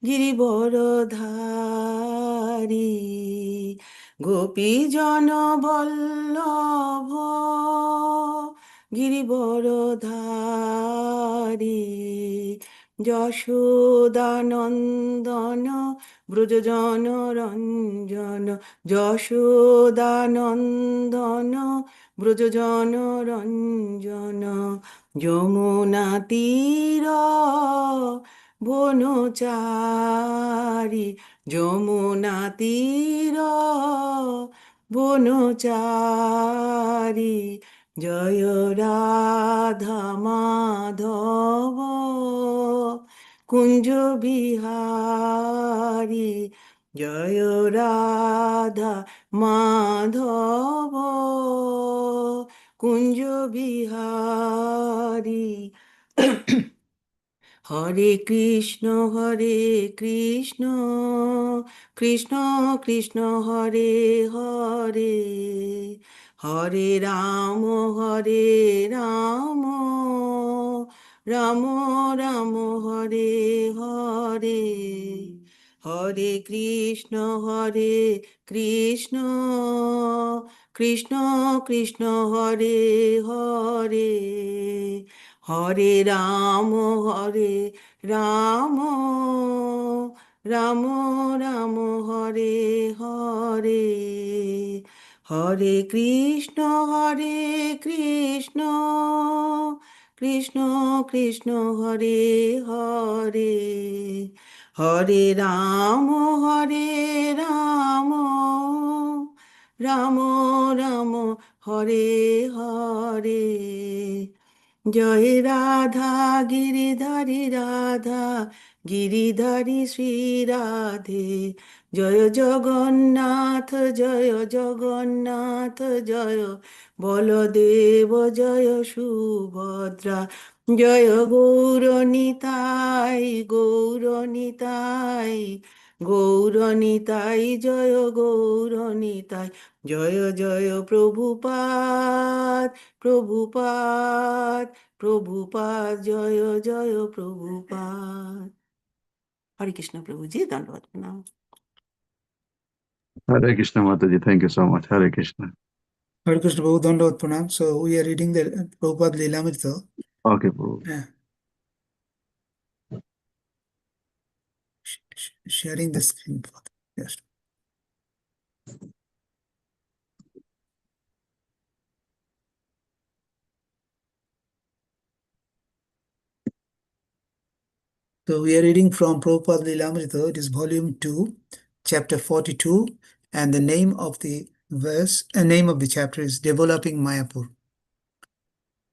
গিরিবরধারী গোপীজন বল্লভ গিরিবরধারী যশোদানন্দন ব্রজজন রঞ্জন যশোদানন্দন ব্রজজন রঞ্জন যমুনা তীর বনচারী যমুনা তীর বনচারী জয় রাধা মাধব কুঞ্জ বিহারী জয় রাধা মাধব কুঞ্জ বিহারী হরে কৃষ্ণ কৃষ্ণ কৃষ্ণ কৃষ্ণ হরে হরে হরে রাম রাম রাম রাম হরে হরে হরে কৃষ্ণ কৃষ্ণ কৃষ্ণ কৃষ্ণ হরে হরে হরে রাম রাম রাম রাম হরে হরে হরে কৃষ্ণ কৃষ্ণ কৃষ্ণ কৃষ্ণ হরে হরে হরে রাম রাম রাম রাম হরে হরে জয় রাধা গিরিধারী রাধা গিরিধারী শ্রী রাধে জয় জগন্নাথ জয় বলদেব জয় সুভদ্রা জয় গৌরনিতাই গৌরনিতাই জয় গৌরনিতাই জয় জয় প্রভুপাদ জয় জয় প্রভুপাদ। হরে কৃষ্ণ প্রভুজি, দণ্ডবত প্রণাম। Hare Krishna Mataji, thank you so much. Hare Krishna. Hare Krishna Prabhu, Dandavat Pranam. So we are reading the Prabhupada Lilamrita. Okay, Prabhu. Yeah. Sharing the screen. Yes. So we are reading from Prabhupada Lilamrita. It is volume 2, chapter 42, and the name of the verse, name of the chapter is Developing Mayapur.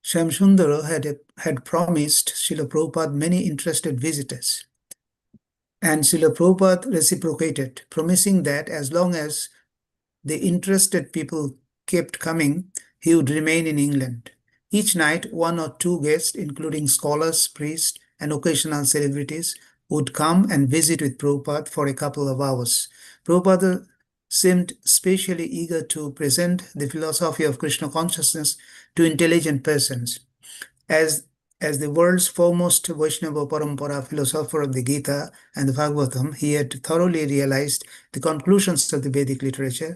Shamsundara had promised Srila Prabhupada many interested visitors. And Srila Prabhupada reciprocated, promising that as long as the interested people kept coming, he would remain in England. Each night, 1 or 2 guests, including scholars, priests, and occasional celebrities, would come and visit with Prabhupada for a couple of hours. Prabhupada seemed especially eager to present the philosophy of Krishna consciousness to intelligent persons. As the world's foremost Vaishnava Parampara philosopher of the Gita and the Bhagavatam, he had thoroughly realized the conclusions of the Vedic literature.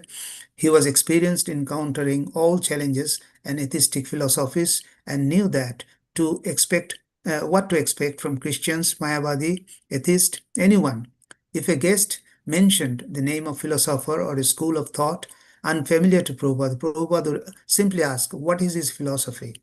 He was experienced in countering all challenges and atheistic philosophies and knew that what to expect from Christians, Mayavadi, atheist, anyone. If a guest mentioned the name of philosopher or a school of thought unfamiliar to Prabhupada, Prabhupada would simply ask, what is his philosophy?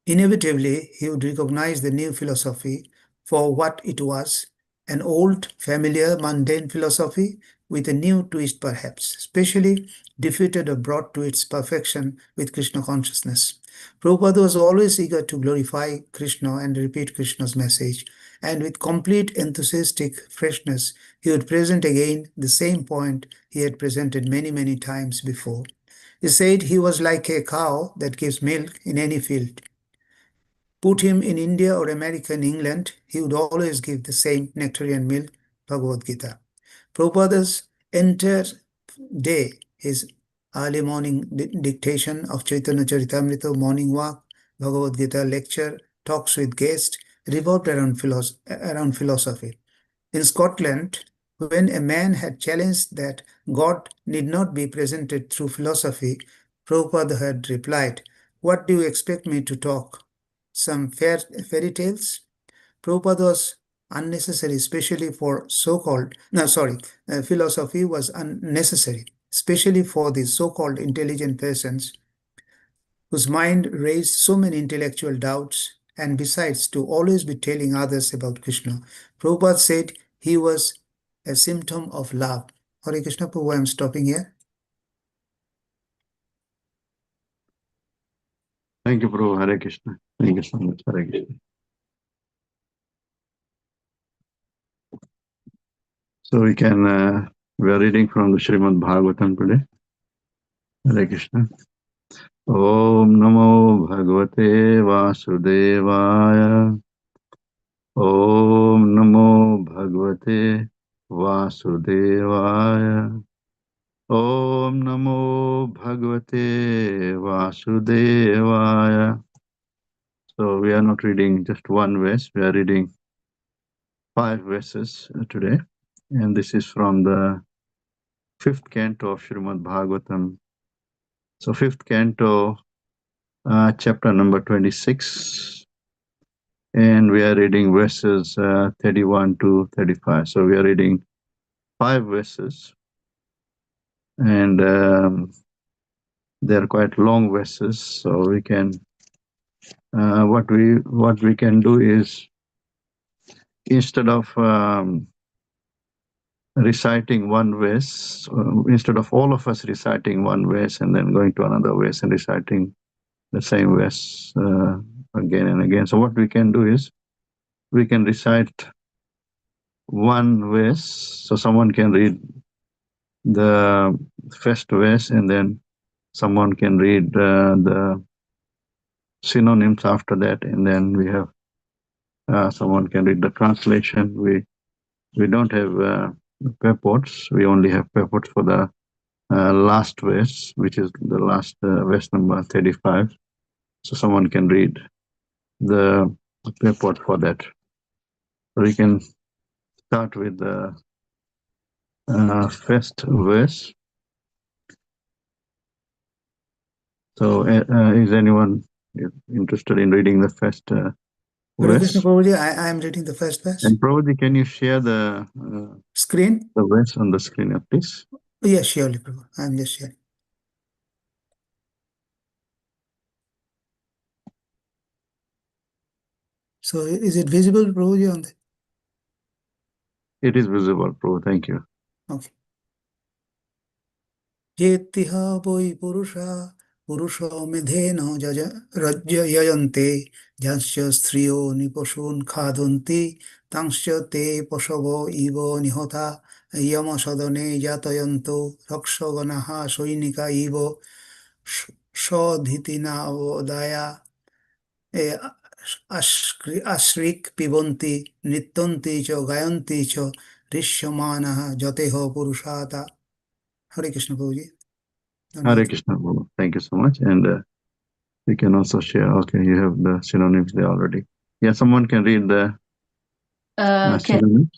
Inevitably, he would recognize the new philosophy for what it was, an old, familiar, mundane philosophy with a new twist perhaps, specially defeated or brought to its perfection with Krishna consciousness. Prabhupada was always eager to glorify Krishna and repeat Krishna's message, and with complete enthusiastic freshness, he would present again the same point he had presented many, many times before. He said he was like a cow that gives milk in any field. Put him in India or America and England, he would always give the same nectarian milk, Bhagavad Gita. Prabhupada's entire day, his early morning dictation of Chaitanya Charitamrita, morning walk, Bhagavad Gita lecture, talks with guests, revolved around philosophy. In Scotland, when a man had challenged that God need not be presented through philosophy, Prabhupada had replied, "What do you expect me to talk? Some fairy tales?" Prabhupada was unnecessary, especially for so-called, no, sorry, philosophy was unnecessary, especially for the so-called intelligent persons whose mind raised so many intellectual doubts, and besides, to always be telling others about Krishna. Prabhupada said he was a symptom of love. Hare Krishna, Prabhu, I'm stopping here. Thank you, Prabhu. Hare Krishna. Thank you so much. Hare Krishna. So we are reading from the Srimad Bhagavatam today. Hare Krishna. Om Namo Bhagavate Vasudevaya. Om Namo Bhagavate Vasudevaya. Om Namo Bhagavate Vasudevaya. So we are not reading just one verse, we are reading 5 verses today. And this is from the 5th canto of Srimad Bhagavatam. So 5th canto, chapter number 26. And we are reading verses 31 to 35. So we are reading 5 verses. And they are quite long verses. So we can, what we can do is, instead of reciting one verse, instead of all of us reciting one verse and then going to another verse and reciting the same verse again and again. So what we can do is, we can recite one verse, so someone can read the first verse and then someone can read the synonyms after that, and then we have someone can read the translation. We don't have purports, we only have purports for the last verse, which is the last verse number 35. So someone can read the purport for that. So we can start with the first verse. So is anyone interested in reading the first Hare Krishna, verse? Prabhuji, I am reading the first verse. And Prabhuji, can you share the Screen? verse on the screen, please? Yes, surely, Prabhu. I am just sharing. So is it visible, Prabhuji, on the? It is visible, Prabhu. Thank you. Okay. Yetiha boi purusha purusho medhena rajya yayante jasya striyo niposhun khadunti tangsya te pasavo ivo nihota yama sadane yatayanto rakshaganaha soinika ivo sodhitina vodaya ashrik pibanti nityanti cha gayanti cha rishyamanaha jateho purushata. Hare Krishna, Prabhuji. Hare Krishna, Prabhu. Thank you so much. And we can also share. Okay, you have the synonyms there already. Yeah, someone can read the synonyms.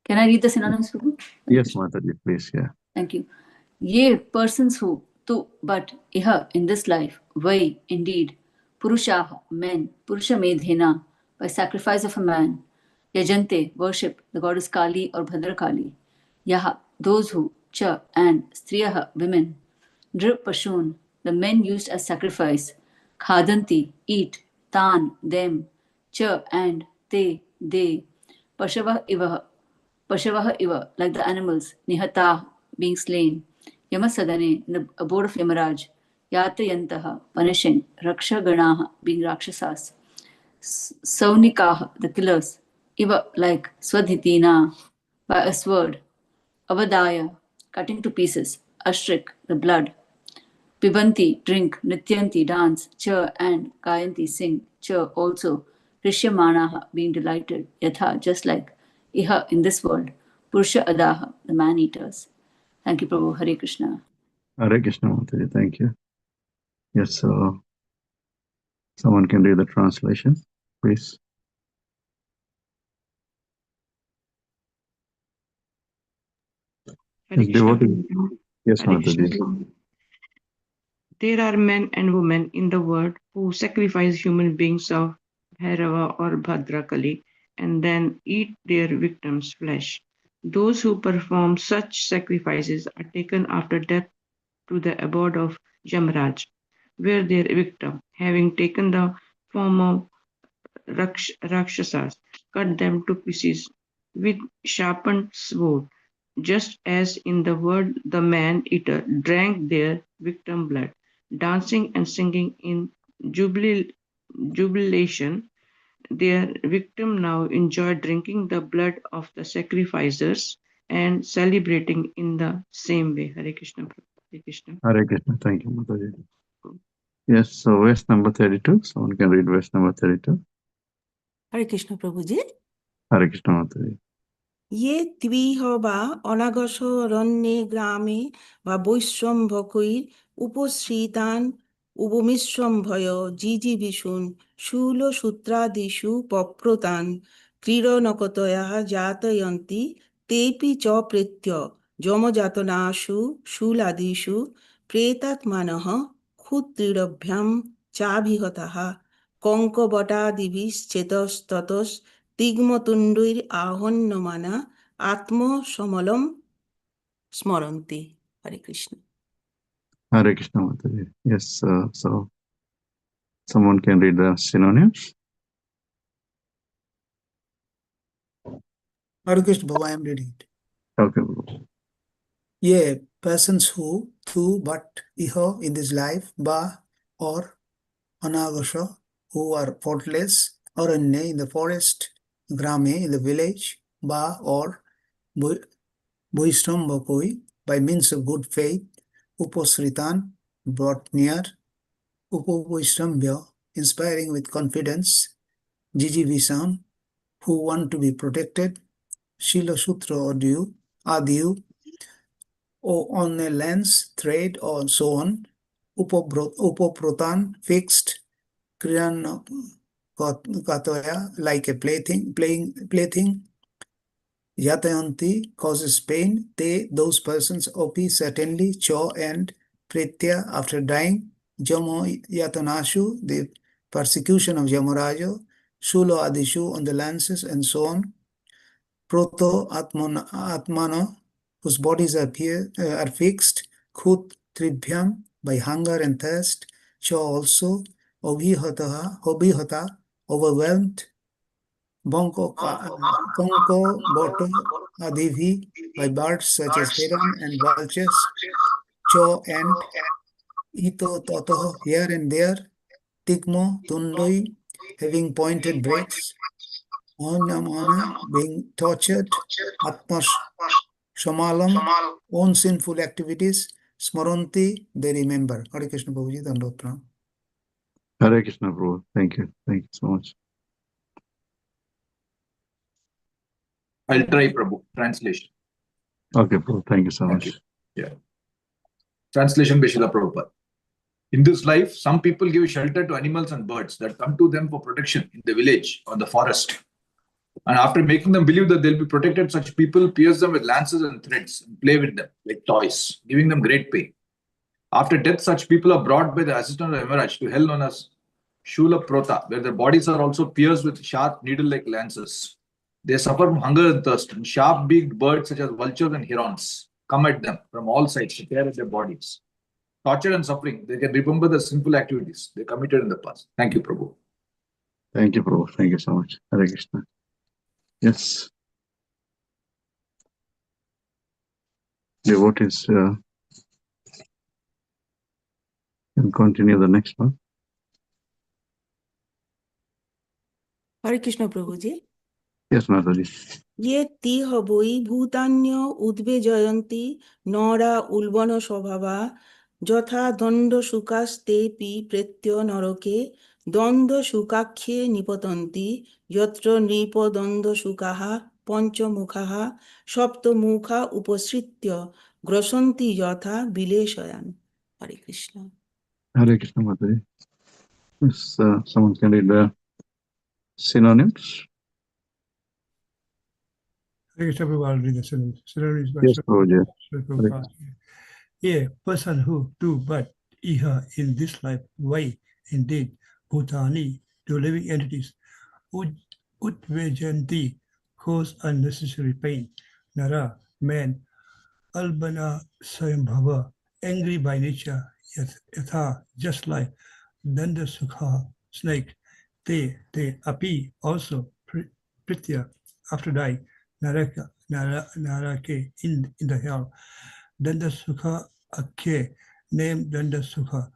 Can I read the synonyms, Prabhu? Yes, Mataji, please. Yeah. Thank you. Ye persons who, tu, but, iha, in this life, vai, indeed, purushaha, men, purusha medhena, by sacrifice of a man, yajante, worship the goddess Kali or Bhadra Kali, yaha, those who, cha, and striyaha, women, drip pashun, the men used as sacrifice, khadanti, eat, tan, them, cha, and they, pashava ivaha, Pashavaha iva, like the animals, Nihata, being slain, Yamasadane, in the abode of Yamaraj, Yatayantaha, punishing, Raksha Ganaha, being Rakshasas, Saunikaha, the killers, Iva, like Swadhitina, by a sword, Avadaya, cutting to pieces, Ashrik, the blood, Pibanti, drink, Nityanti, dance, Cha, and Gayanti, sing, Cha, also, Rishyamanaha, being delighted, Yatha, just like, Iha, in this world, Purusha Adaha, the man eaters. Thank you, Prabhu. Hare Krishna. Hare Krishna, Mataji. Thank you. Yes, so someone can read the translation, please. Hare Krishna. Devotee. Yes, Hare Krishna. Mataji. There are men and women in the world who sacrifice human beings of Bhairava or Bhadrakali and then eat their victims' flesh. Those who perform such sacrifices are taken after death to the abode of Jamraj, where their victim, having taken the form of Rakshasas, cut them to pieces with sharpened sword, just as in the world the man-eater drank their victim blood, dancing and singing in jubilation. Their victim now enjoy drinking the blood of the sacrificers and celebrating in the same way. Hare Krishna. Hare Krishna. Hare Krishna. Thank you, Mataji. Yes, so verse number 32. Someone can read verse number 32. Hare Krishna প্রভুজি। Hare Krishna, Mataji. ইয়ে ত্বিহ বা অনাগস অরণ্যে গ্রামে বা বৈশ্রম্ভকৈর উপশ্রিতান উপমিশ্রম্ভয় জিজিবিষুন শূলসূত্রাদিষু পপ্রতান ক্রীড়নকতয়া যাতয়ন্তি তেপি চ প্রেত্য যমযাতনাসু শূলাদিষু প্রেতাত্মানঃ ক্ষুদ্রীড়ভ্যাম চাভিহতাঃ কঙ্কবটাদিভিশ্চেতস্ততস তিগ্মতুণ্ডৈর আহন্যমানা আত্মসমলম স্মরন্তি। হরে Krishna. Hare Krishna, Mataji. Yes, so someone can read the synonyms. Hare Krishna, Baba, I am reading it. Okay, Prabhu. Yeah, persons who, to, but, iho, in this life, ba, or, anagasha, who are faultless, or anye, in the forest, grame, in the village, ba, or, Bhuishrambhakoi, by means of good faith, Uposritan, brought near, Upobhuishrambhya, inspiring with confidence, Jijivisan, who want to be protected, Shila Sutra or Adiyu, or on a lance, thread, or so on, Upoprotan, fixed, Kriyan Katoya, like a plaything, Yatayanti causes pain, they, those persons, opi, certainly, cho, and pritya, after dying, jamo yatanashu, the persecution of Yamaraja, shulo adishu, on the lances, and so on, proto atmana, whose bodies are fixed, khut tribhyam, by hunger and thirst, cho also, obihata, overwhelmed, Bonko Boto Adivi, by birds such as heron and vultures, Cho and Ito Toto, here and there, Tigmo Tundoi, having pointed braids, Onamana, being tortured, Atmas Shamalam, own sinful activities, Smaranti, they remember. Hare Krishna Prabhuji, Dandot Pranam. Hare Krishna, Prabhu. Thank you. Thank you so much. I'll try, Prabhu. Translation. Okay, Prabhu. Thank you so Thank much. you. Yeah. Translation by Srila Prabhupada. In this life, some people give shelter to animals and birds that come to them for protection in the village or the forest. And after making them believe that they'll be protected, such people pierce them with lances and threads and play with them like toys, giving them great pain. After death, such people are brought by the assistant of Yamaraj to hell known as Shula Prota, where their bodies are also pierced with sharp needle-like lances. They suffer from hunger and thirst, and sharp-beaked birds such as vultures and herons come at them from all sides to tear at their bodies. Tortured and suffering, they can remember the sinful activities they committed in the past. Thank you, Prabhu. Thank you, Prabhu. Thank you so much. Hare Krishna. Yes. Devotees, can continue the next one. Hare Krishna প্রভুজি। Yes, Mataji. ইয়ে তিহ বৈ ভূতান্য উদ্বেজয়ন্তি নরা উলবন স্বভাবা যথা দণ্ড শুকাস্তেপি প্রেত্য নরকে দ্বন্দ্ব শুকাক্ষে নিপতন্তি যত্র নৃপ দ্বন্দ্ব শুকাহ পঞ্চমুখাহ সপ্তমুখা উপসৃত্য গ্রসন্তি যথা বিলেশয়ান। হরে Krishna. Hare Krishna, Mataji. Yes, someone can read the synonyms. Hare Krishna Prabhu, I'll read the synonyms by Yes, Prabhuji. Srila Prabhupada. A person who do but iha in this life, why indeed bhutani, to living entities, udvejanti, cause unnecessary pain, nara, man, albana sayambhava, angry by nature, yatha, just like danda sukha, snake, te, api, also pritya, after dying, narake, in the hell, danda sukha akhe, name danda sukha,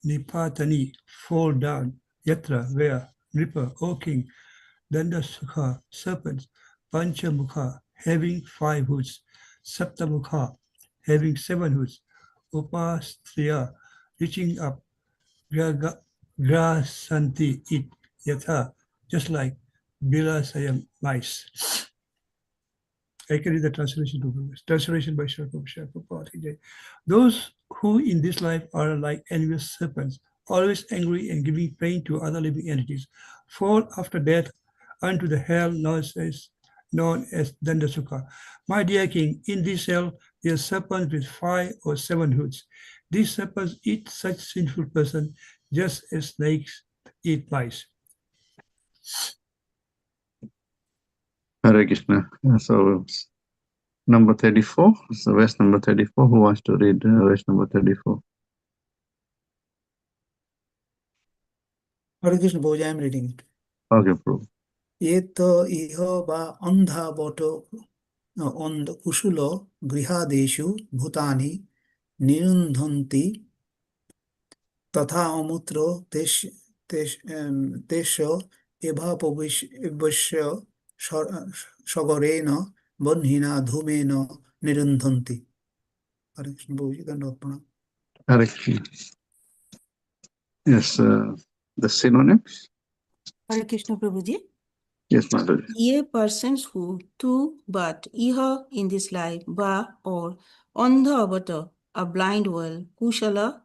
nipatani, fall down, yatra, where, Nripa, O king, danda sukha, serpents, panchamukha, having 5 hoods, saptamukha, having 7 hoods, upastriya, reaching up, grasanti, eat, yatha, just like Bilasayam mice. I can read the translation to translation by Srila Prabhupada. Those who in this life are like envious serpents, always angry and giving pain to other living entities, fall after death unto the hell known as Dandasukha. My dear king, in this hell there are serpents with 5 or 7 hoods. These serpents eat such sinful person just as snakes eat mice. Hare Krishna. So number 34, so verse number 34. Who wants to read verse number 34? Hare Krishna Prabhuji, I am reading it. Okay, Prabhu. Eto iho ba andha boto ond kusulo grihadeshu bhutani nirundhanti tatha amutro tesho evapavishya sagorena bandhina dhumena nirundhanti. Hare Krishna Prabhuji, Dandavat Pranam. Hare Krishna. Yes, the synonyms. Hare Krishna Prabhuji. Yes, Madhav. Ye persons who do but iha in this life, ba or andha avatar, a blind world, kushala,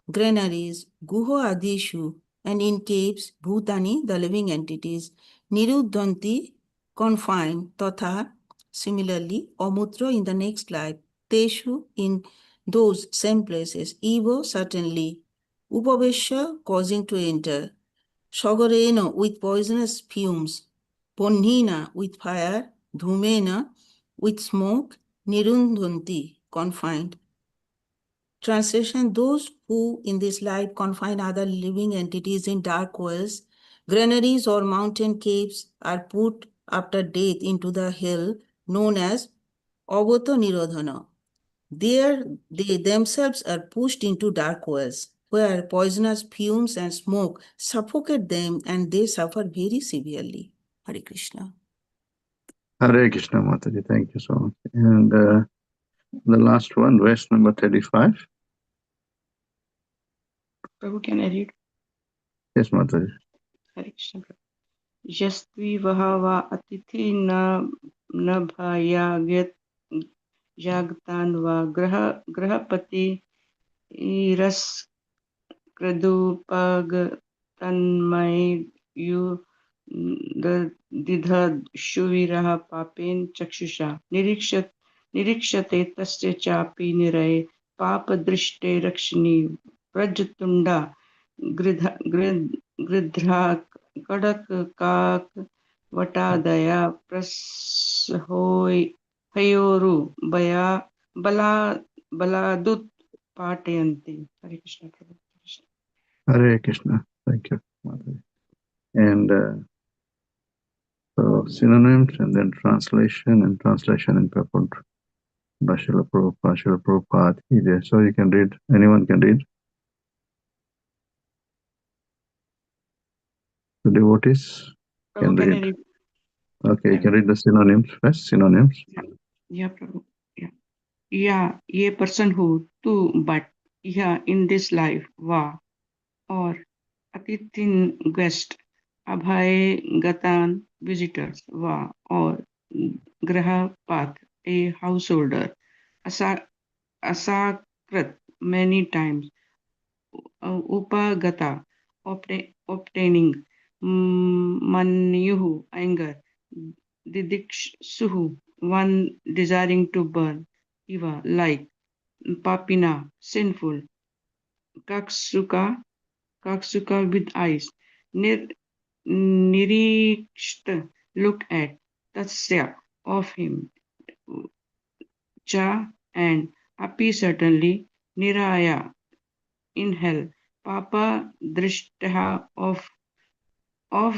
granaries, guho adishu, and in caves, bhutani, the living entities, nirudhanti, confined, tatha, similarly, amutra in the next life, teshu in those same places, evo certainly, upavesha causing to enter, Shogorena with poisonous fumes, Ponhina with fire, Dhumena with smoke, Nirundhanti confined. Translation: those who in this life confine other living entities in dark wells, granaries, or mountain caves are put after death into the hell known as Avata Nirodhana. There, they themselves are pushed into dark wells, where poisonous fumes and smoke suffocate them and they suffer very severely. Hare Krishna. Hare Krishna, Mataji. Thank you so much. And the last one, verse number 35. Prabhu, can I read? Yes, Mataji. Hare Krishna. यस्त्वी वहावा अतिथि न भायागत जागतान वा ग्रहपति रस क्रदुपग तन्मयु दिधशुविरः पापेन चक्षुषा निरीक्षते तस्य चापि निरये पापदृष्टे रक्षणी व्रजतुण्डा गृध्रा कडक काक वटादया प्रसहोयोरु बलादुत पाटयन्ति. Hare Krishna Prabhu. Hare Krishna. Thank you, Mataji. And so synonyms and then translation and purport. Bashila Prabhupada. So you can read, anyone can read. The devotees can Prabhu, can I read. read? Okay, you can read the synonyms first. Synonyms. Yeah, Prabhu. Yeah. Yeah, ye person who, to, but, yeah, in this life, va, or, atithin guest, abhay gatan visitors, va, or, graha path, a householder, asa, asakrat, many times, upagata, obtaining, manyuhu, anger, Didiksuhu, one desiring to burn, Iva, like, Papina, sinful, Kaksuka, with eyes, Nirikshta, look at, Tatsya, of him, Cha, and Api, certainly, Niraya, in hell, Papa, Drishtaha, of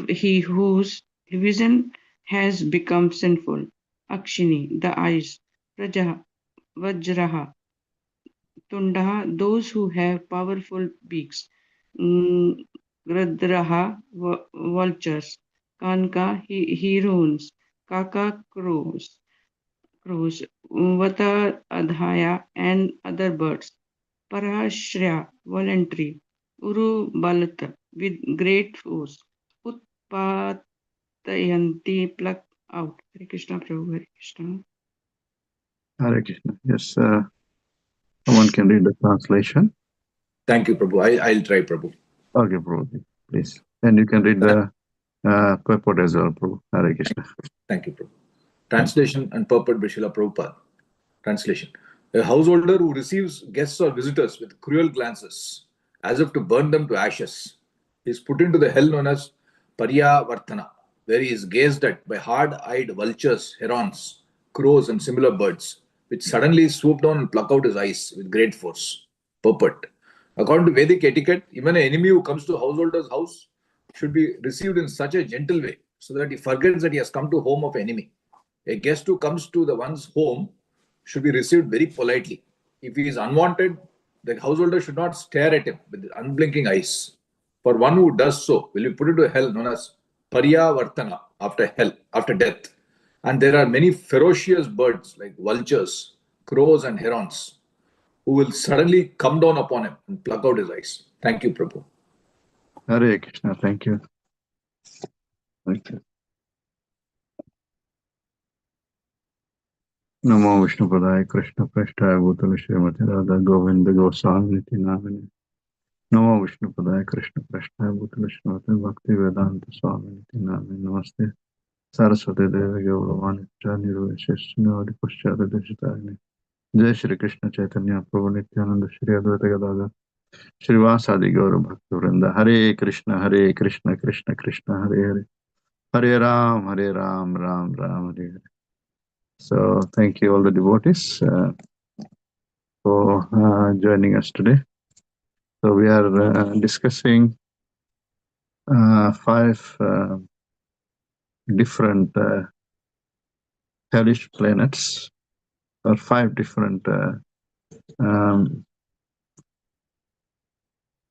he whose vision has become sinful, Akshini, the eyes, Raja, Vajraha, Tundaha, those who have powerful beaks, Gradraha, vultures, Kanka, heroes, Kaka, crows, Vata, Adhaya, and other birds, Parashriya, voluntary, Uru Balata, with great force, Utpatayanti, pluck out. Hare Krishna, Prabhu, Hare Krishna. Hare Krishna. Yes, someone can read the translation. Thank you, Prabhu. I'll try, Prabhu. Okay, Prabhu, please. And you can read the purport as well, Prabhu. Hare Krishna. Thank you, Prabhu. Translation and purport by Srila Prabhupada. Translation. A householder who receives guests or visitors with cruel glances, as if to burn them to ashes, is put into the hell known as Vartana, where he is gazed at by hard-eyed vultures, herons, crows, and similar birds, which suddenly swoop down and pluck out his eyes with great force. Purport. According to Vedic etiquette, even an enemy who comes to a householder's house should be received in such a gentle way so that he forgets that he has come to home of enemy. A guest who comes to the one's home should be received very politely. If he is unwanted, the householder should not stare at him with unblinking eyes. For one who does so will be put into hell known as Vartana, after hell, after death. And there are many ferocious birds like vultures, crows, and herons who will suddenly come down upon him and pluck out his eyes. Thank you, Prabhu. Hare Krishna. Thank you. Thank you. Namo Vishnu Padaya Krishna Prasthaya Bhutale Srimati Radha Govinda Goswami Niti Namini. Namo Vishnu Padaya Krishna Prasthaya Bhutale Srimati Bhakti Vedanta Swami Niti Namini. Namaste Saraswati Devi Gauravani Chani Ruveshishni Paschata Deshitani. Jai Shri Krishna Chaitanya Prabhu Nityananda Shri Advaita Gadadhar Srivasadi Gaura Bhakta Vrinda. Hare Krishna Krishna Krishna Hare Hare Hare Ram Ram Ram Hare Hare. So thank you all the devotees for joining us today. So we are discussing 5 different hellish planets, or 5 different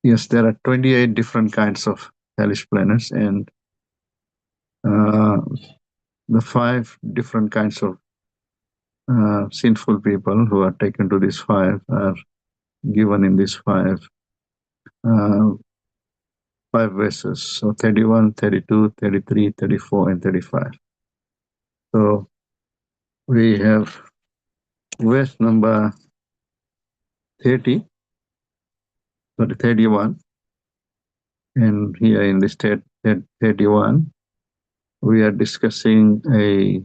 yes, there are 28 different kinds of hellish planets, and the 5 different kinds of sinful people who are taken to these 5 are given in these 5 verses. So 31, 32, 33, 34, and 35. So we have verse number 30, 31, and here in this 31, we are discussing a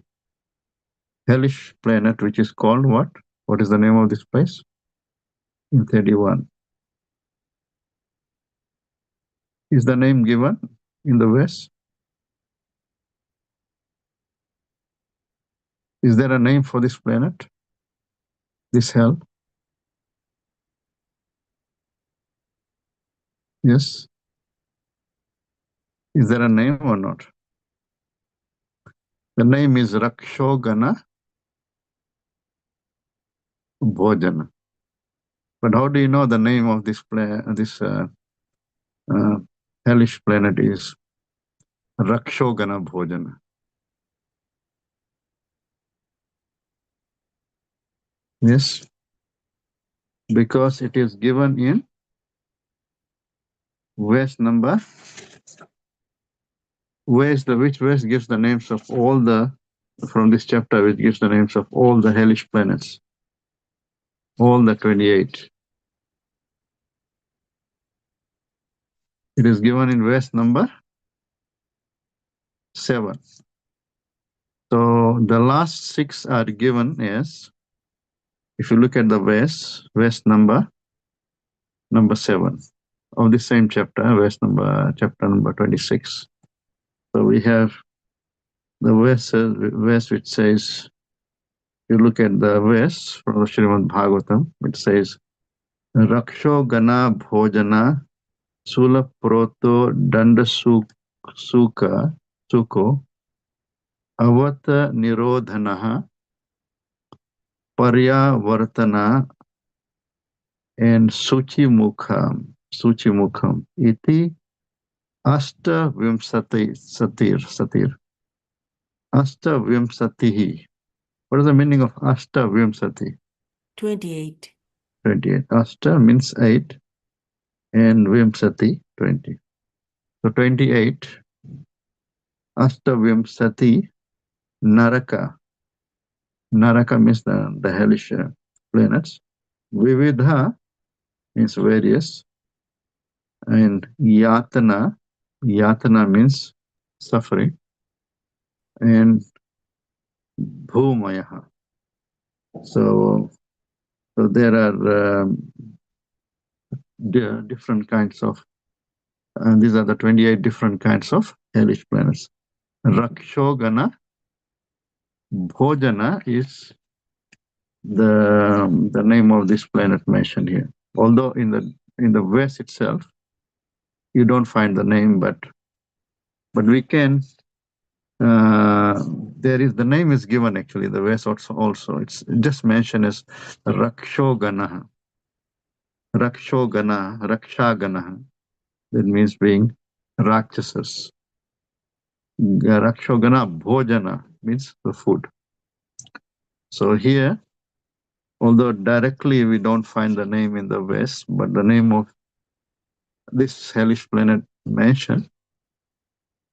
hellish planet which is called what? What is the name of this place? In 31. Is the name given in the verse? Is there a name for this planet? This hell? Yes. Is there a name or not? The name is Rakshogana Bhojana. But how do you know the name of this hellish planet is Rakshogana Bhojana? Yes, because it is given in verse number. Which verse gives the names of all from this chapter, which gives the names of all the hellish planets, all the 28. It is given in verse number 7. So the last 6 are given as, if you look at the verse number 7 of the same chapter, chapter number 26. So we have the verse which says, you look at the verse from the Srimad Bhagavatam, it says, Raksho Gana Bhojana Sula Proto Danda Suka Suko Avata Nirodhanaha Paryavartana and Suchi Mukham Iti Asta Satir. Asta Vimsatihi. What is the meaning of Asta Vimsati? 28. 28. Asta means 8 and Vimsati 20. So 28. Asta Vimsati Naraka. Naraka means the hellish planets. Vividha means various. And Yatana. Yatana means suffering. And Bhumayaha. So there are different kinds of, and these are the 28 different kinds of hellish planets. Rakshogana Bhojana is the name of this planet mentioned here. Although in the verse itself, you don't find the name, but we can. The name is given actually. The verse also it's just mentioned as Rakshogana. Rakshagana. That means being Rakshasas. Rakshogana Bhojana means the food. So here, although directly we don't find the name in the West, but the name of this hellish planet mentioned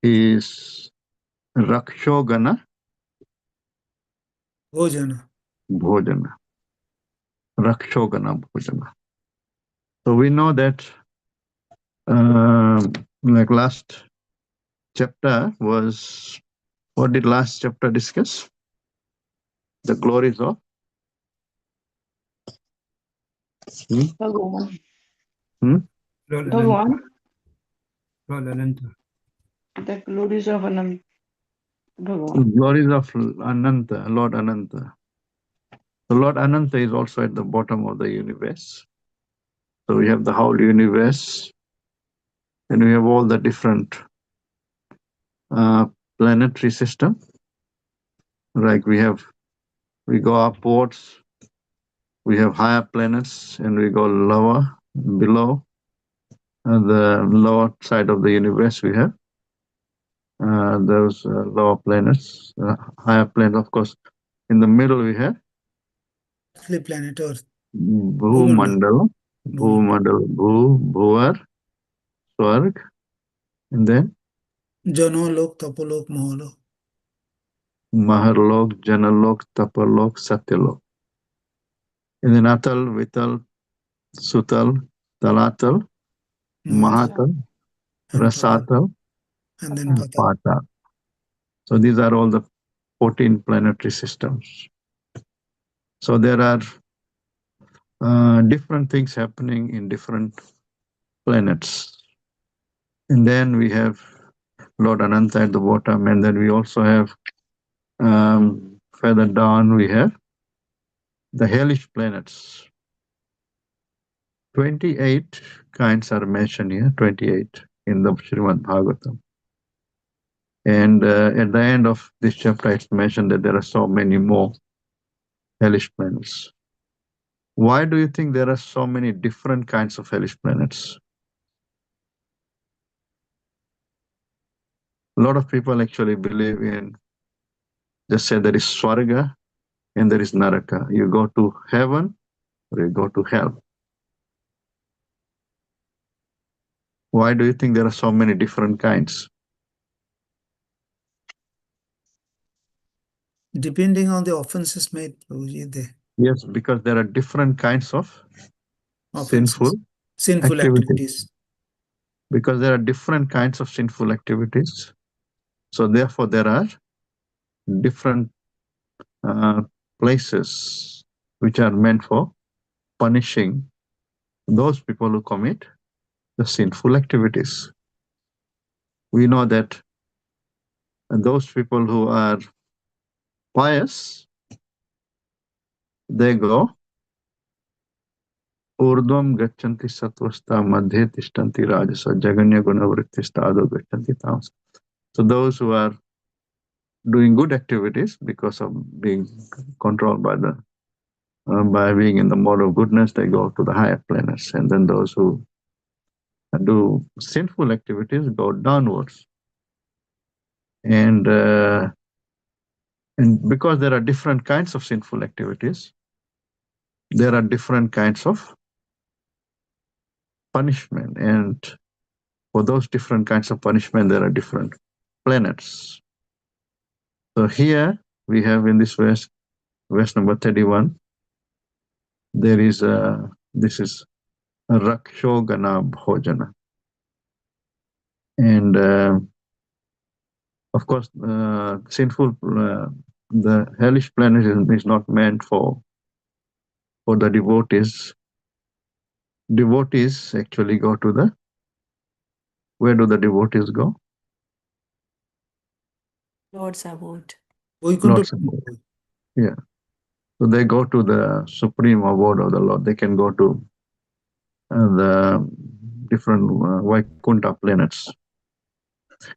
is Rakshogana Bhojana. Bhojana. Rakshogana Bhojana. So we know that like last chapter was, what did last chapter discuss? The glories of Bhagavan. Lord Bhagavan, Ananta. the glories of Anant. Bhagavan. glories of Ananta, Lord Ananta. The Lord Ananta is also at the bottom of the universe. So we have the whole universe, and we have all the different planetary system. Like we go upwards, we have higher planets, and we go lower, below. The lower side of the universe, we have those lower planets, higher planets, of course. In the middle, we have Earthly planet Earth. Bhumandal, Bhuvar, Swarg, and then Janolok, Tapolok, Maholok. Maharlok, Janalok, Tapalok, Satyalok. And then Atal, Vital, Sutal, Talatal, Mahatal, and Patal. Rasatal, And then and Patal. Patal. So these are all the 14 planetary systems. So there are different things happening in different planets. And then we have Lord Ananta at the bottom, and then we also have further down we have the hellish planets. 28 kinds are mentioned here, 28 in the Srimad Bhagavatam. And at the end of this chapter, it's mentioned that there are so many more hellish planets. Why do you think there are so many different kinds of hellish planets? A lot of people actually believe in, just say there is Swarga and there is Naraka. You go to heaven or you go to hell. Why do you think there are so many different kinds? Depending on the offenses made, Prabhuji, Yes, because there are different kinds of offenses, sinful activities. Because there are different kinds of sinful activities. So therefore there are different places which are meant for punishing those people who commit the sinful activities. We know that those people who are pious, they go urdhvam gachanti satvasta madhye tishtanti rajasa jaganya gunavrittista adho gachanti tamasa. So those who are doing good activities because of being controlled by the by being in the mode of goodness, they go to the higher planets, and then those who do sinful activities go downwards. And because there are different kinds of sinful activities, there are different kinds of punishment, and for those different kinds of punishment, there are different planets. So here we have in this verse number 31, there is this is Rakshogana Bhojana. And of course, sinful, the hellish planet is not meant for the devotees. Devotees actually go to the, where do the devotees go? Lord's abode. Lord's abode. Yeah. So they go to the supreme abode of the Lord. They can go to the different Vaikuntha planets.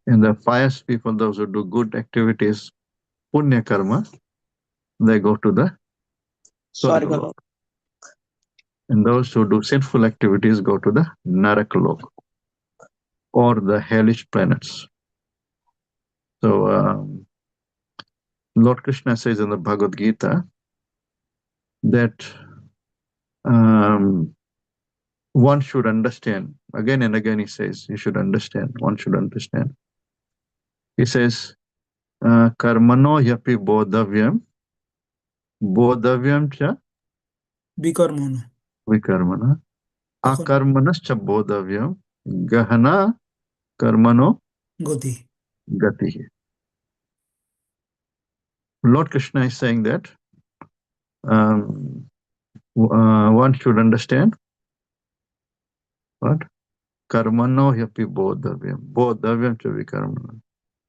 And the pious people, those who do good activities, punya karma, they go to the Swargalok. And those who do sinful activities go to the Narakalok, or the hellish planets. So Lord Krishna says in the Bhagavad Gita that one should understand. Again and again he says, you should understand, one should understand. He says, karmano yapi bodhavyam cha vikarmana, akarmanascha bodhavyam gahana karmano gati. Lord Krishna is saying that one should understand what? Karmano yapi bodhavyam cha vikarmana,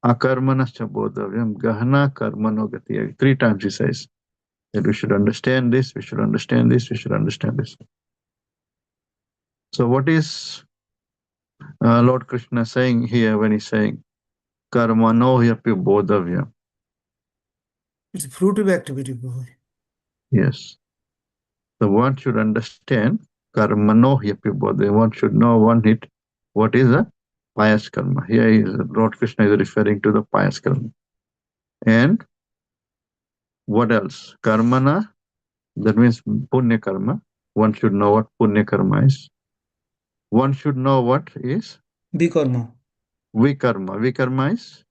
akarmanascha bodhavyam gahana karmano gati. 3 times he says that we should understand this, we should understand this, we should understand this. So what is Lord Krishna saying here when he's saying karmano yapi bodhavyam? It's a fruitive activity, Prabhu. Yes. So one should understand karmano yapi bodhavyam. One should know what is a pious karma. Here Lord Krishna is referring to the pious karma. And what else? Karmana, that means punya karma. One should know what punya karma is. One should know what is Vikarma. vikarma. Vikarma is?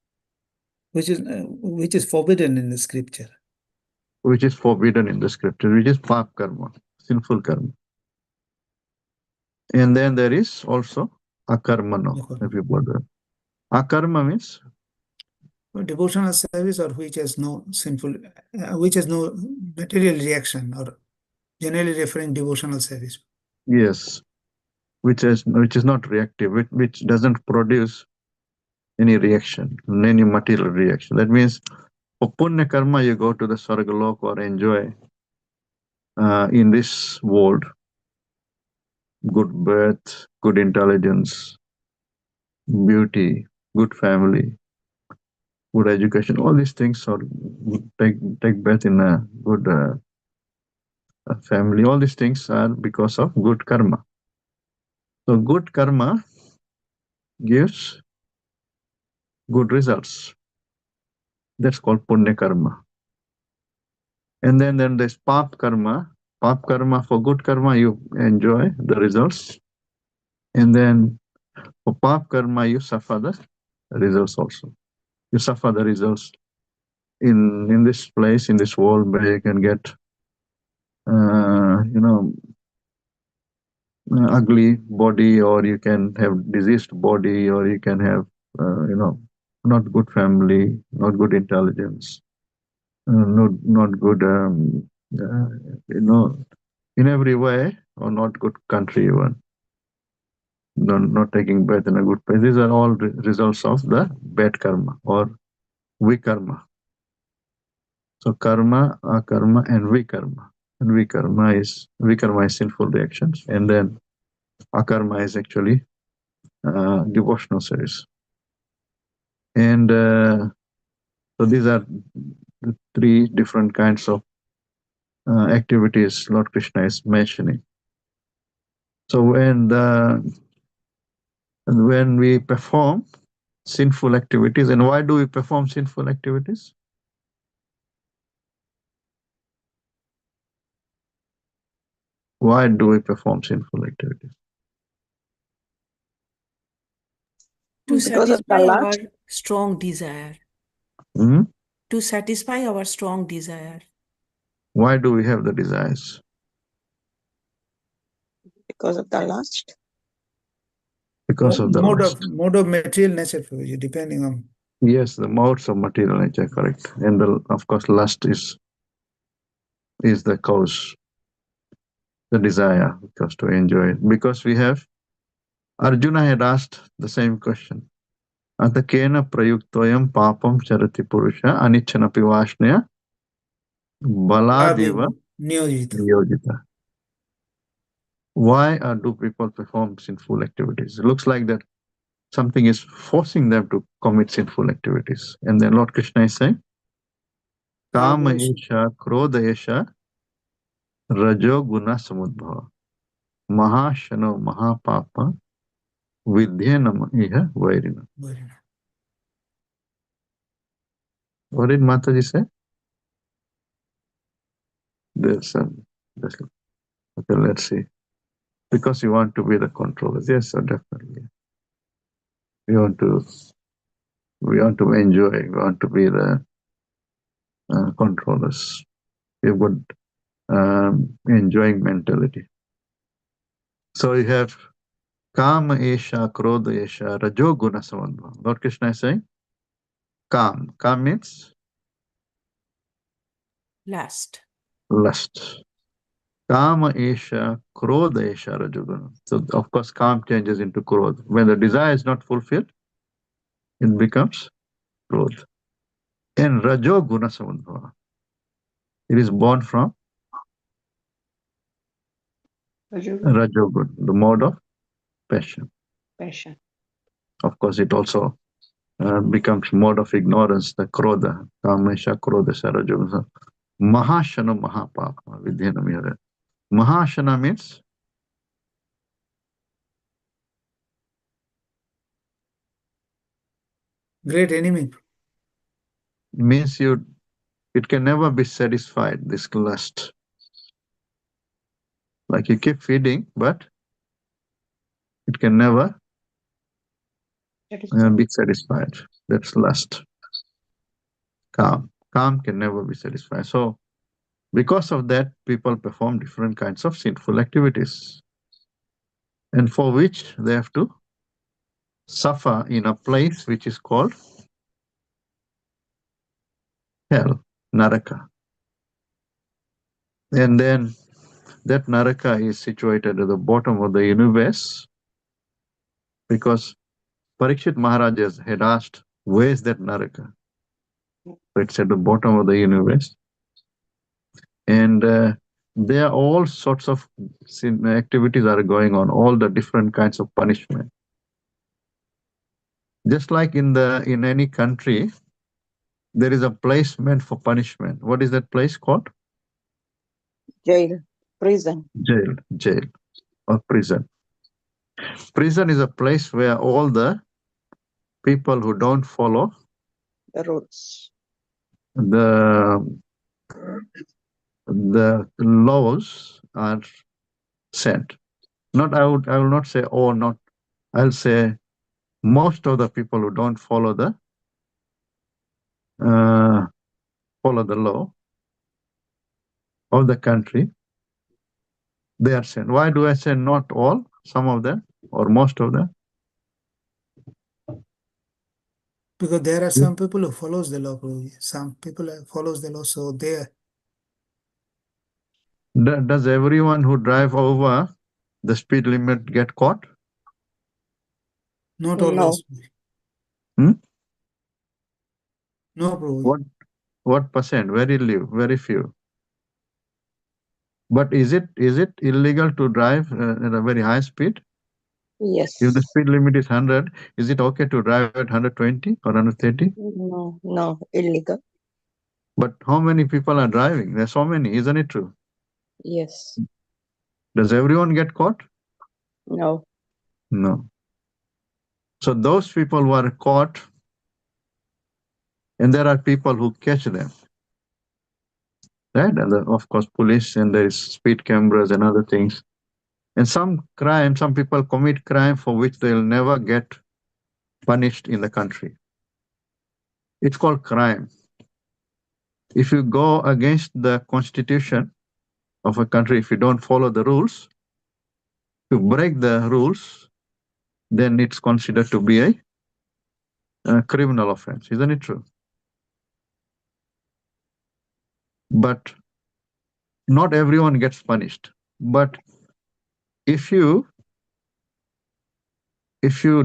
Which is forbidden in the scripture. Which is forbidden in the scripture, which is pap karma, sinful karma. And then there is also akarmano. Akarma means? Devotional service, or which has no sinful, which has no material reaction, or generally referring devotional service. Yes, which is not reactive, which doesn't produce any reaction, any material reaction. That means for punya karma, you go to the Swargalok or enjoy in this world good birth, good intelligence, beauty, good family, good education. All these things are take birth in a good family. All these things are because of good karma. So good karma gives good results. That's called punya karma. And then there's pap karma. Pap karma, for good karma, you enjoy the results. And then for pap karma, you suffer the results also. You suffer the results in this place, in this world, where you can get, ugly body, or you can have diseased body, or you can have, not good family, not good intelligence. not good, in every way, or not good country even. Not taking birth in a good place. These are all results of the bad karma or vikarma. So karma, akarma, and vikarma. And vikarma is sinful reactions, and then akarma is actually devotional service. And so these are the three different kinds of activities Lord Krishna is mentioning. So when we perform sinful activities, and why do we perform sinful activities? Why do we perform sinful activities? To Because of satisfy the our lust. strong desire. Hmm? To satisfy our strong desire. Why do we have the desires? Because of the lust. Because of the lust. Mode of material nature, Prabhuji, depending on. Yes, the modes of material nature, correct. And of course, lust is the cause, the desire, because to enjoy it. Because we have, Arjuna had asked the same question. Atakena prayuktoyam papam charati purusha anichanapi vashnaya baladeva niyojita. Why do people perform sinful activities? It looks like that something is forcing them to commit sinful activities. And then Lord Krishna is saying, Kama esha, krodha esha, rajo guna samudbhava, mahashano mahapapa, vidhenam iha vairina. What did Mataji say? Okay, let's see. Because you want to be the controllers. Yes, sir, definitely. We want to enjoy. We want to be the controllers. We've got enjoying mentality. So you have Kama esha, krodha esha, rajo guna samandva. Lord Krishna is saying, Kam. Kam means Lust. lust. Kama esha, krodha esha, rajo guna. So of course, Kam changes into krodha. When the desire is not fulfilled, it becomes krodha. And rajo guna samandva. It is born from Rajogun, the mode of passion. Of course, it also becomes mode of ignorance, the krodha, kamesha, krodha, rajogun. Mahashana mahapapa, vidyanamira. Mahashana means Great enemy. means it can never be satisfied, this lust. Like you keep feeding, but it can never be satisfied. That's lust. Calm can never be satisfied. So because of that, people perform different kinds of sinful activities, and for which they have to suffer in a place which is called hell, Naraka. And then that Naraka is situated at the bottom of the universe, because Parikshit Maharaj had asked, where is that Naraka? So it's at the bottom of the universe. And there are all sorts of activities are going on, all the different kinds of punishment. Just like in any country, there is a place meant for punishment. What is that place called? Jail, prison. Jail or prison. Prison is a place where all the people who don't follow the rules, the laws are sent. I will not say all, not. I'll say most of the people who don't follow the law of the country, they are sent. Why do I say not all? Some of them or most of them? Because there are some people who follows the law, Prabhuji. Some people follows the law, so they Does everyone who drive over the speed limit get caught? not No. always. Hmm? No, Prabhuji. What percent? Very few. But is it illegal to drive at a very high speed? Yes. If the speed limit is 100, is it okay to drive at 120 or 130? No, illegal. But how many people are driving? There's so many, isn't it true? Yes. Does everyone get caught? No. No. So those people who are caught, and there are people who catch them, right? And of course, police, and there is speed cameras and other things. And some people commit crime for which they'll never get punished in the country. It's called crime. If you go against the constitution of a country, if you don't follow the rules, to break the rules, then it's considered to be a criminal offense. Isn't it true? But not everyone gets punished. But if you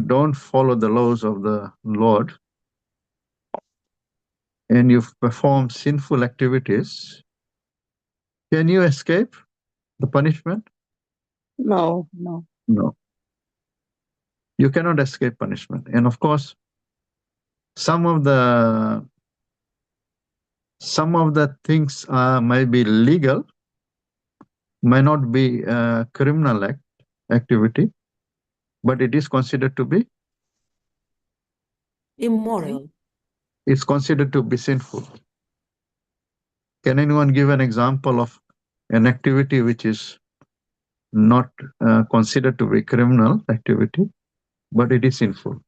don't follow the laws of the Lord and you perform sinful activities, can you escape the punishment? No. No. You cannot escape punishment. And of course, some of the things may be legal, may not be a criminal activity, but it is considered to be Immoral. It's considered to be sinful. Can anyone give an example of an activity which is not considered to be criminal activity, but it is sinful?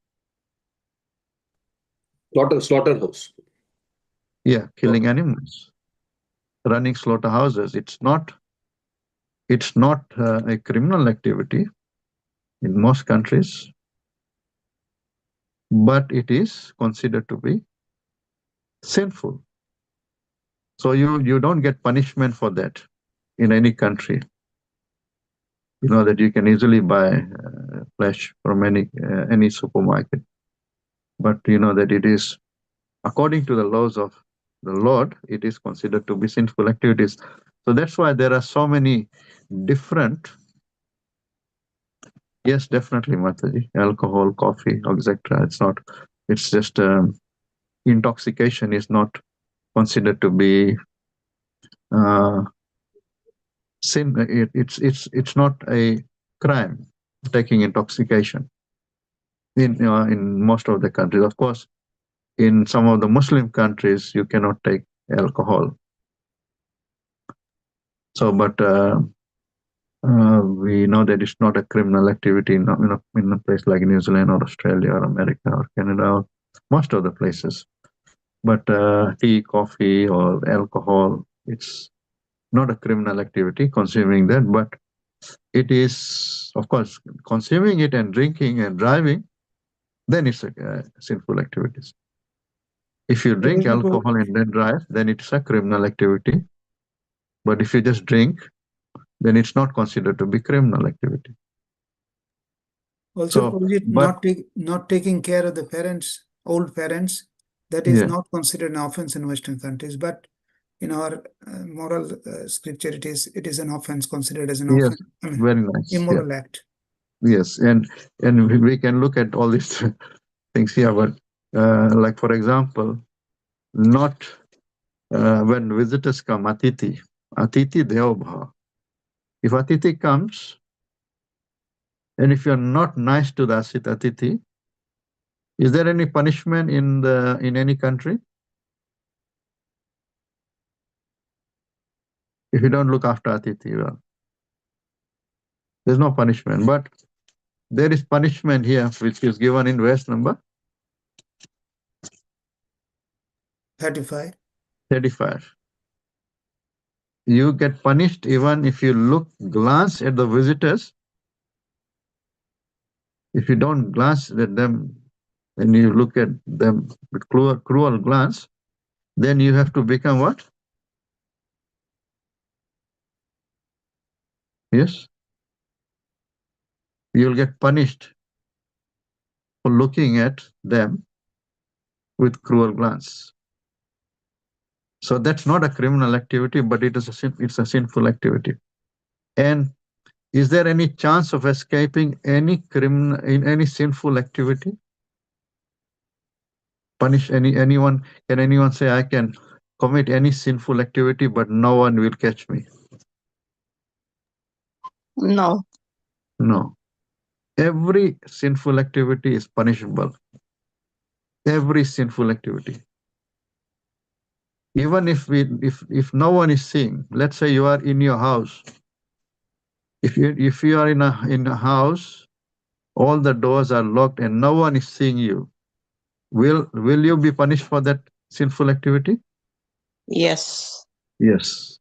Slaughterhouse. Yeah, killing animals, running slaughterhouses. It's not a criminal activity in most countries, but it is considered to be sinful. So you don't get punishment for that in any country. You know that you can easily buy flesh from any supermarket, but you know that it is, according to the laws of the Lord, it is considered to be sinful activities. So that's why there are so many different. Yes, definitely, Mataji. Alcohol, coffee, etc. It's just intoxication is not considered to be sin. It's not a crime, taking intoxication in most of the countries. Of course, in some of the Muslim countries, you cannot take alcohol. So, but we know that it's not a criminal activity in a place like New Zealand or Australia or America or Canada or most of the places. But tea, coffee, or alcohol, it's not a criminal activity, consuming that, but it is, of course, consuming it and drinking and driving, then it's a sinful activities. If you drink alcohol and then drive, then it's a criminal activity. But if you just drink, then it's not considered to be criminal activity. Also, So, Prabhuji, but not taking care of the parents, old parents, that is yeah, not considered an offense in Western countries. But in our moral scripture, it is an offense, considered as an yes, offense. I mean, very nice. Yeah. immoral act. Yes, and we can look at all these things here, but like for example, not when visitors come, Atiti Deo Bhava. If Atiti comes, and if you're not nice to the Atiti, is there any punishment in any country? If you don't look after Atiti, well, there's no punishment. But there is punishment here, which is given in verse number 35. 35. You get punished even if you glance at the visitors. If you don't glance at them, and you look at them with cruel glance, then you have to become what? Yes? You'll get punished for looking at them with cruel glance. So that's not a criminal activity, but it's a sinful activity. And is there any chance of escaping any criminal in any sinful activity? Punish anyone? Can anyone say I can commit any sinful activity, but no one will catch me? No. No. Every sinful activity is punishable. Every sinful activity. Even if no one is seeing, let's say you are in your house. If you are in a house, all the doors are locked and no one is seeing you, will you be punished for that sinful activity? Yes. Yes,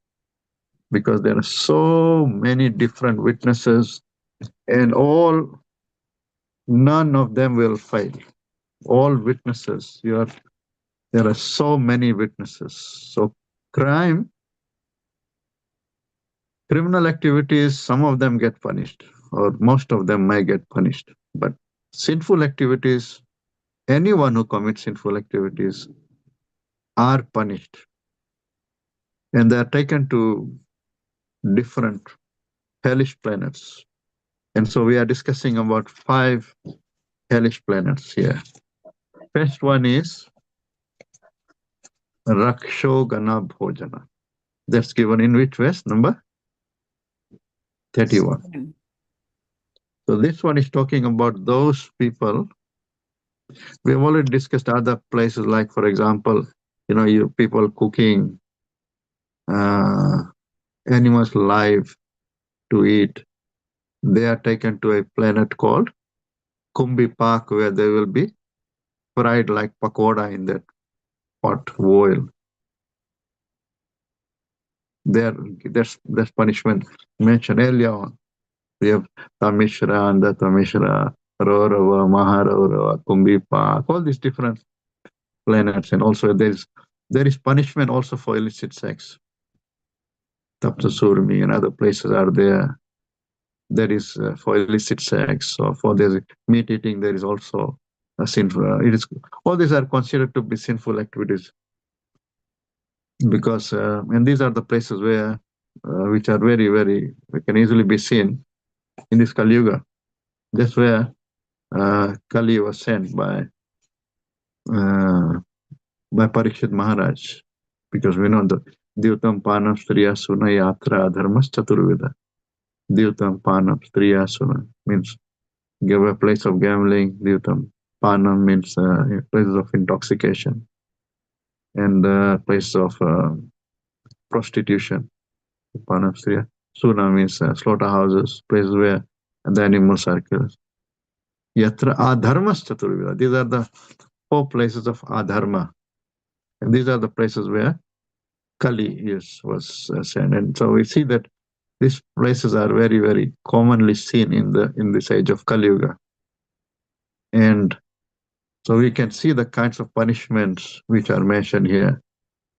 because there are so many different witnesses, and none of them will fail. All witnesses, there are so many witnesses. So criminal activities, some of them get punished, or most of them may get punished. But sinful activities, anyone who commits sinful activities are punished, and they are taken to different hellish planets. And so we are discussing about 5 hellish planets here. First one is Rakshogana Bhojana. That's given in which verse? Number 31. So this one is talking about those people. We have already discussed other places, like for example, you people cooking animals live to eat. They are taken to a planet called Kumbi Park, where they will be fried like pakoda in that hot oil. There's punishment mentioned earlier on. We have Tamishra, and the Tamishra, Raurava, Maharaurava, Kumbi Park, all these different planets, and also there is punishment also for illicit sex. Taptasurmi and other places are there. There is for illicit sex, or for the meat eating, there is also a sinful. All these are considered to be sinful activities, because and these are the places where which are very, very, can easily be seen in this Kali Yuga. That's where Kali was sent by Parikshit Maharaj, because we know the Dyutam Panam Striya Suna Yatra Dharmas Chaturveda. Dyutam Panam Striya Suna means give a place of gambling. Dyutam Panam means places of intoxication, and place of prostitution. Panam Striya Suna means slaughterhouses, places where the animals are killed. Yatra Adharmas Chaturveda. These are the 4 places of Adharma. And these are the places where Kali was sent. And so we see that these places are very, very commonly seen in this age of Kali Yuga. And so we can see the kinds of punishments which are mentioned here.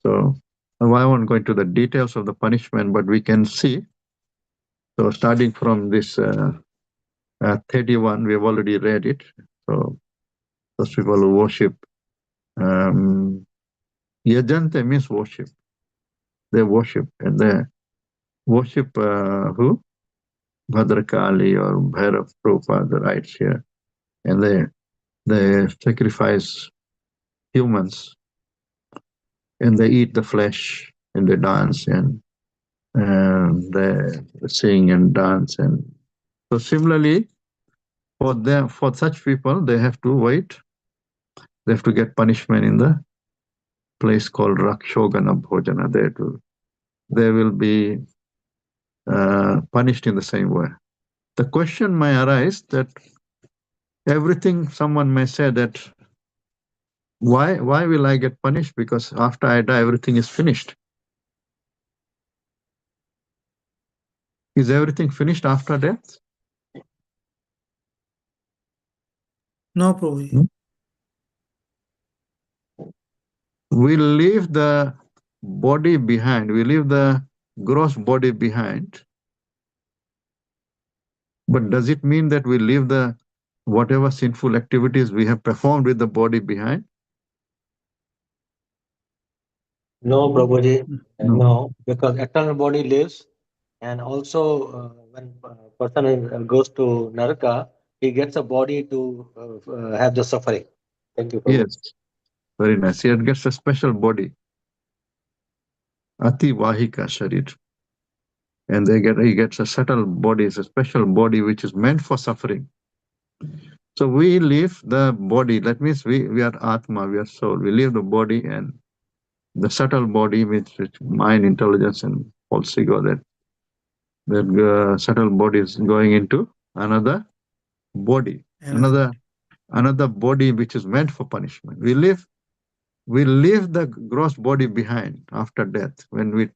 So I won't go into the details of the punishment, but we can see. So starting from this 31, we have already read it. So those people who worship, Yajante means worship. They worship, and they worship who? Bhadrakali or Bhairav Prabhupada writes here. And they sacrifice humans, and they eat the flesh, and they dance, and they sing and dance. And so similarly, for such people, they have to wait. They have to get punishment in the place called Rakshogana Bhojana. They will be punished in the same way. The question may arise that someone may say that why will I get punished? Because after I die, everything is finished. Is everything finished after death? No, Prabhuji. Hmm? we leave the body behind, we leave the gross body behind. But does it mean that we leave the whatever sinful activities we have performed with the body behind? No, Prabhuji, No. no, because eternal body lives, and also when person goes to Naraka, he gets a body to have the suffering. Thank you, Prabhuji. Yes, very nice. He gets a special body, Ati Vahika Sharir. And he gets a subtle body, it's a special body which is meant for suffering. So we leave the body, that means we are Atma, we are soul. We leave the body, and the subtle body, which mind, intelligence, and false ego, that subtle body is going into another body, another body which is meant for punishment. We leave the gross body behind after death. When we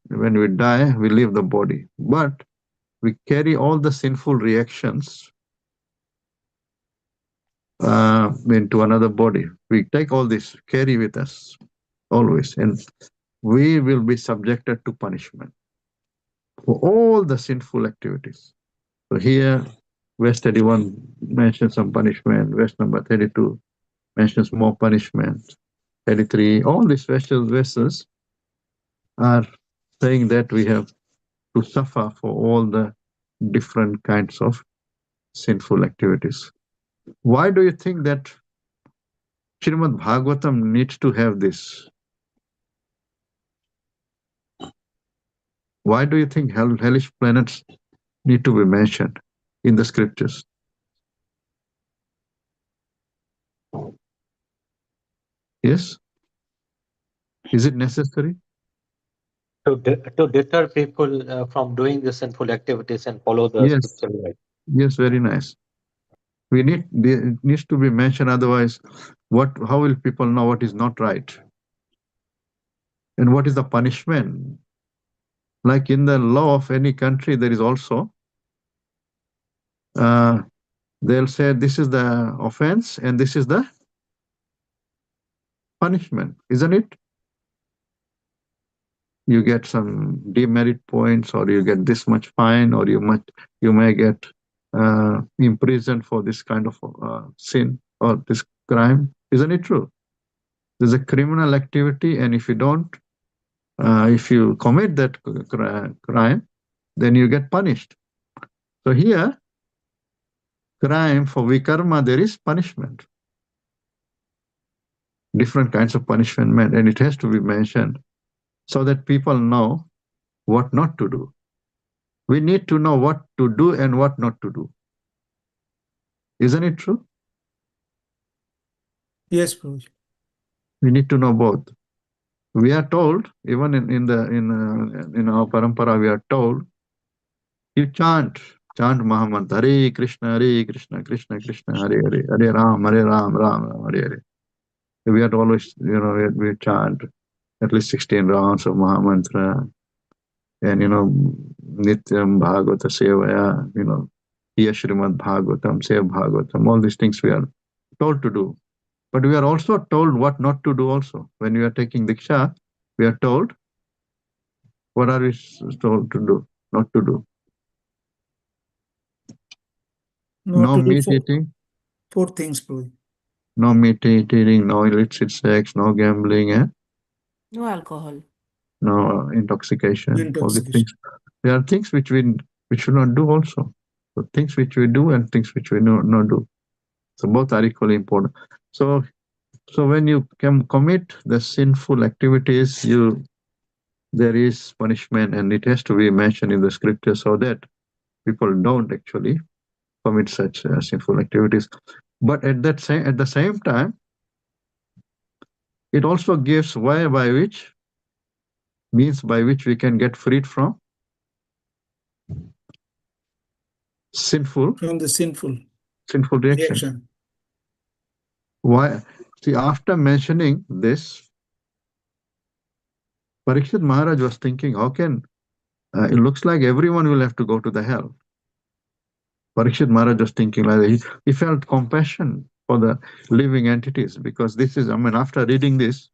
die, we leave the body, but we carry all the sinful reactions into another body. We take all this, carry with us always, and we will be subjected to punishment for all the sinful activities. So here, verse 31 mentions some punishment, verse number 32 mentions more punishment, 33, all these verses are saying that we have to suffer for all the different kinds of sinful activities. Why do you think that Srimad Bhagavatam needs to have this? Why do you think hellish planets need to be mentioned in the scriptures? Yes? Is it necessary? To deter people from doing the sinful activities and follow the Yes. scripture right. Yes, very nice. It needs to be mentioned, otherwise how will people know what is not right? And what is the punishment? Like in the law of any country, there is also they'll say this is the offense and this is the punishment, isn't it? You get some demerit points, or you get this much fine, or you may get imprisoned for this kind of sin or this crime. Isn't it true? There's a criminal activity, and if you commit that crime, then you get punished. So here, crime for vikarma, there is punishment. Different kinds of punishment, and it has to be mentioned so that people know what not to do. We need to know what to do and what not to do. Isn't it true? Yes, Prabhuji. We need to know both. We are told, even in our parampara, we are told, you chant Mahamantra, Hare Krishna, Krishna Krishna, Hare Hare, Hare Ram, Hare Ram, Hare Hare. We are always, we chant at least 16 rounds of Mahamantra, and Nityam Bhagavata Sevaya, Iya Srimad Bhagavatam, Sev Bhagavatam, all these things we are told to do. But we are also told what not to do also. When we are taking Diksha, we are told, what are we told to do, not to do? No meat eating. 4 things, Prabhuji. No meat eating, no illicit sex, no gambling, No alcohol. no intoxication. All these Intoxication. things. There are things which we should not do also. So things which we do and things which we not do. So both are equally important. So when you can commit the sinful activities, there is punishment, and it has to be mentioned in the scripture so that people don't actually commit such sinful activities. But at the same time, it also gives means by which we can get freed from sinful reaction. Why? See, after mentioning this, Parikshit Maharaj was thinking, how can it looks like everyone will have to go to the hell. Parikshit Maharaj was thinking like that. He felt compassion for the living entities, because this is, after reading this,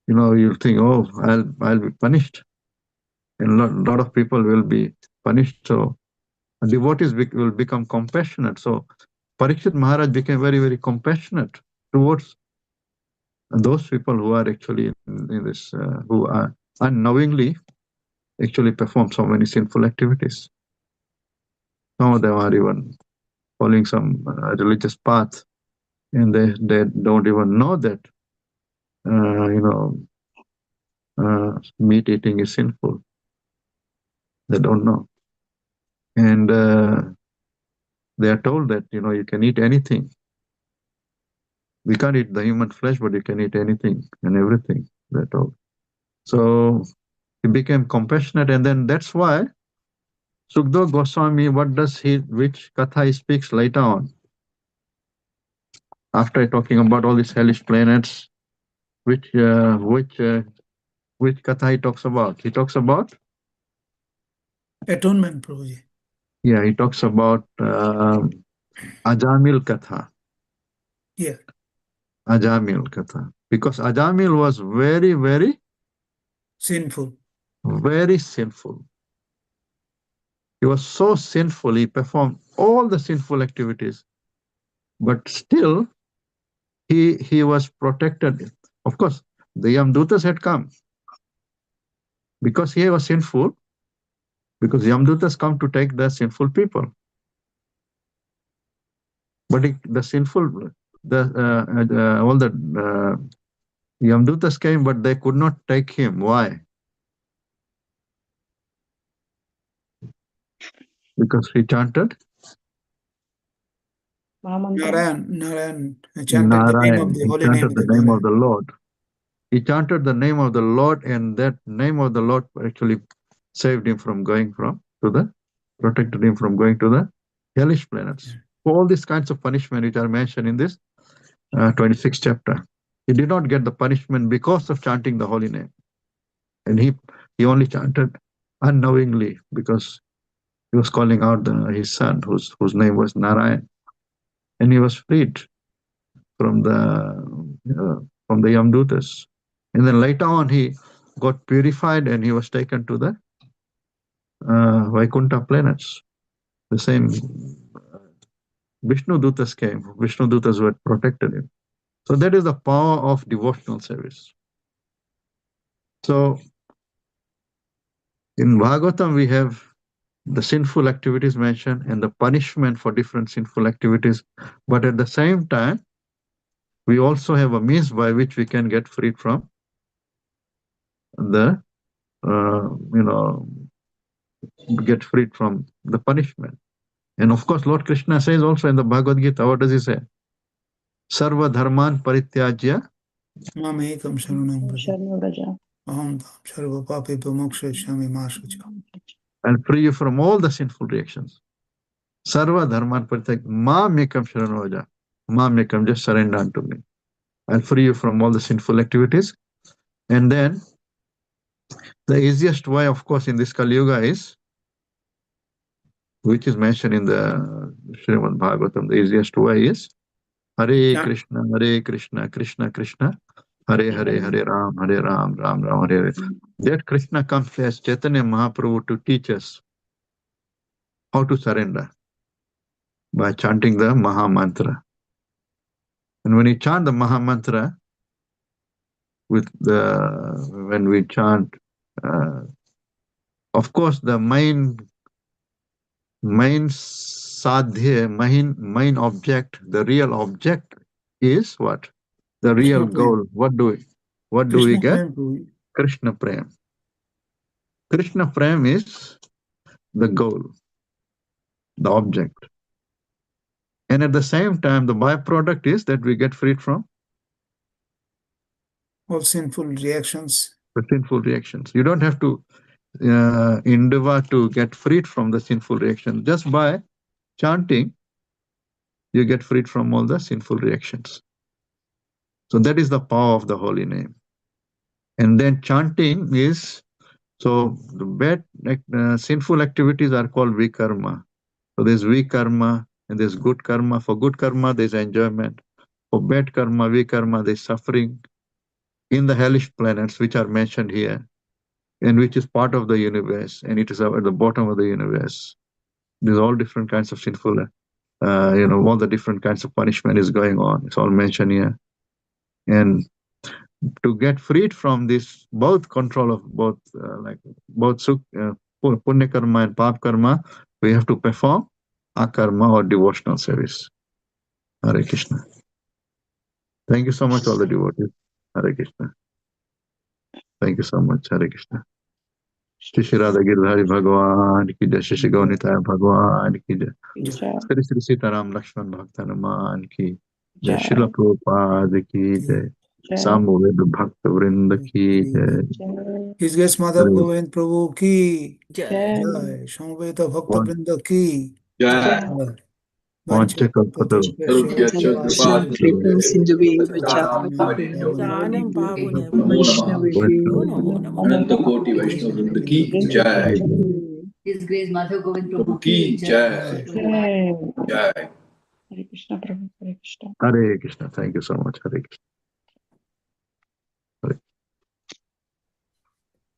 you'll think, oh, I'll be punished, and lot of people will be punished. So devotees will become compassionate. So Parikshit Maharaj became very, very compassionate towards those people who are actually in this, who are unknowingly actually perform so many sinful activities. Some of them are even following some religious path, and they don't even know that meat eating is sinful. They don't know, and they are told that you can eat anything. We can't eat the human flesh, but you can eat anything and everything. They're told. So he became compassionate, and then that's why Sukdev Goswami, which katha he speaks later on, after talking about all these hellish planets, which katha he talks about? He talks about Atonement, Prabhuji. Yeah, he talks about Ajamil Katha. Yeah. Ajamil Katha. Because Ajamil was very, very Sinful. very sinful. He was so sinful, he performed all the sinful activities, but still he was protected. Of course, the Yamdutas had come because he was sinful, because Yamdutas come to take the sinful people. But all the Yamdutas came, but they could not take him. Why? Because he chanted Narayan chanted the name of Narayan. the He holy name chanted of the the name Lord. of the Lord. He chanted the name of the Lord, and that name of the Lord actually saved him from protected him from going to the hellish planets. All these kinds of punishment which are mentioned in this 26th chapter. He did not get the punishment because of chanting the holy name. And he only chanted unknowingly because he was calling out his son, whose name was Narayan. And he was freed from the Yamdutas. And then later on, he got purified and he was taken to the Vaikuntha planets. The same Vishnu Dutas came. Vishnu Dutas were protected him. So that is the power of devotional service. So in Bhagavatam, we have the sinful activities mentioned and the punishment for different sinful activities. But at the same time, we also have a means by which we can get freed from the get freed from the punishment. And of course, Lord Krishna says also in the Bhagavad Gita, what does he say? Sarva dharman parityajya Mamekam sharanam vraja. Aham sarva papebhyo mokshayasami ma shucha. and free you from all the sinful reactions. Sarva dharman parityajya ma mekam sharanam. Ma mekam, just surrender unto me. I'll free you from all the sinful activities. And then the easiest way, of course, in this Kali Yuga is, which is mentioned in the Srimad Bhagavatam, the easiest way is Hare Krishna, Krishna Krishna, Hare Hare, Hare Ram, Ram Ram, Hare Hare. That Krishna comes as Chaitanya Mahaprabhu to teach us how to surrender by chanting the Maha Mantra. And when you chant the Maha Mantra, when we chant, of course, the main sadhya, main object, the real object is what? The real Krishna goal. Prem. What do we Krishna get? Prem, Prabhuji. Krishna Prem. Krishna Prem is the goal, the object. And at the same time, the byproduct is that we get freed from All sinful reactions. the sinful reactions. You don't have to endeavor to get freed from the sinful reaction. Just by chanting, you get freed from all the sinful reactions. So that is the power of the holy name. And then chanting is, so the bad sinful activities are called vikarma. So there's vikarma and there's good karma. For good karma, there's enjoyment. For bad karma, vikarma, there's suffering. in the hellish planets which are mentioned here, and which is part of the universe, and it is at the bottom of the universe. There's all different kinds of sinful, all the different kinds of punishment is going on. It's all mentioned here. And to get freed from this, both control of both, punya karma and pap karma, we have to perform akarma or devotional service. Hare Krishna. Thank you so much, all the devotees. Hare Krishna. Thank you so much. Hare Krishna. Shri Shri Radha Girdhari Bhagwan ki jai, Shri Shri Gaunitaya Bhagwan ki jai, Shri Shri Sitaram Lakshman Bhakta Hanuman ki jai, Srila Prabhupada ki jai, Samved Bhakta Vrinda ki jai. His Grace Madhav Govind Prabhu ki Jai. jai. Samveta Bhakta Vrinda ki Jai. jai. Salam Pavune Namo Namo Anantakoti Vaishnava Vrinda ki jai. His Grace Madhav Govind Prabhu Ki ki jai. jai. Jai. Hare Krishna. Thank you so much. Hare Krishna.